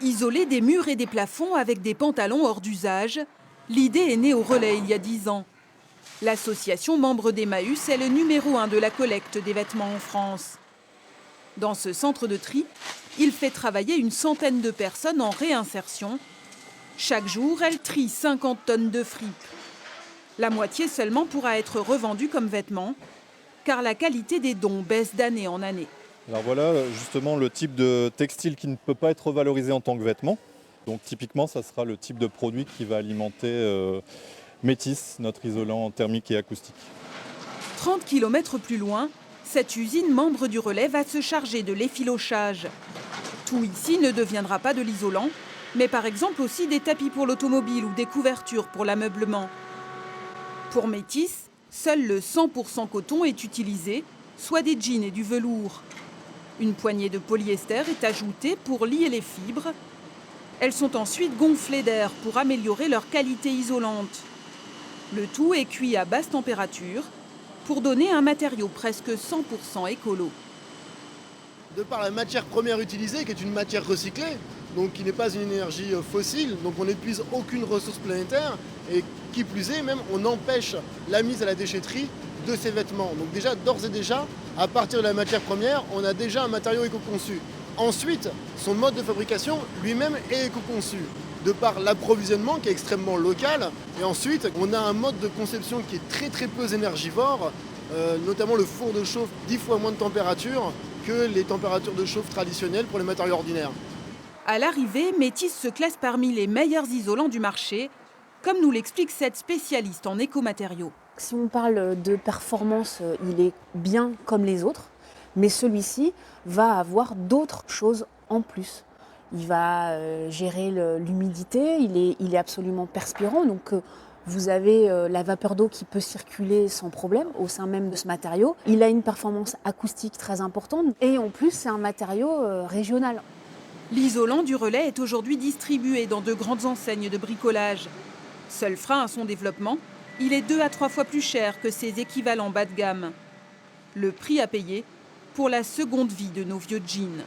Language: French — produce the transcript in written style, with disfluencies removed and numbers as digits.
Isoler des murs et des plafonds avec des pantalons hors d'usage, l'idée est née au Relais il y a 10 ans. L'association membre d'Emmaüs est le numéro 1 de la collecte des vêtements en France. Dans ce centre de tri, il fait travailler une centaine de personnes en réinsertion. Chaque jour, elle trie 50 tonnes de fripes. La moitié seulement pourra être revendue comme vêtements, car la qualité des dons baisse d'année en année. Alors voilà justement le type de textile qui ne peut pas être valorisé en tant que vêtement. Donc typiquement, ça sera le type de produit qui va alimenter Métis, notre isolant thermique et acoustique. 30 km plus loin, cette usine membre du Relais va se charger de l'effilochage. Tout ici ne deviendra pas de l'isolant, mais par exemple aussi des tapis pour l'automobile ou des couvertures pour l'ameublement. Pour Métis, seul le 100% coton est utilisé, soit des jeans et du velours. Une poignée de polyester est ajoutée pour lier les fibres. Elles sont ensuite gonflées d'air pour améliorer leur qualité isolante. Le tout est cuit à basse température pour donner un matériau presque 100% écolo. De par la matière première utilisée, qui est une matière recyclée, donc qui n'est pas une énergie fossile, donc on n'épuise aucune ressource planétaire, et qui plus est, même on empêche la mise à la déchetterie de ces vêtements. Donc déjà, d'ores et déjà, à partir de la matière première, on a déjà un matériau éco-conçu. Ensuite, son mode de fabrication lui-même est éco-conçu, de par l'approvisionnement qui est extrêmement local. Et ensuite, on a un mode de conception qui est très peu énergivore, notamment le four de chauffe 10 fois moins de température que les températures de chauffe traditionnelles pour les matériaux ordinaires. À l'arrivée, Métis se classe parmi les meilleurs isolants du marché, comme nous l'explique cette spécialiste en écomatériaux. Si on parle de performance, il est bien comme les autres, mais celui-ci va avoir d'autres choses en plus. Il va gérer l'humidité, il est absolument perspirant, donc vous avez la vapeur d'eau qui peut circuler sans problème au sein même de ce matériau. Il a une performance acoustique très importante et en plus c'est un matériau régional. L'isolant du Relais est aujourd'hui distribué dans de grandes enseignes de bricolage. Seul frein à son développement, il est 2 à 3 fois plus cher que ses équivalents bas de gamme. Le prix à payer pour la seconde vie de nos vieux jeans.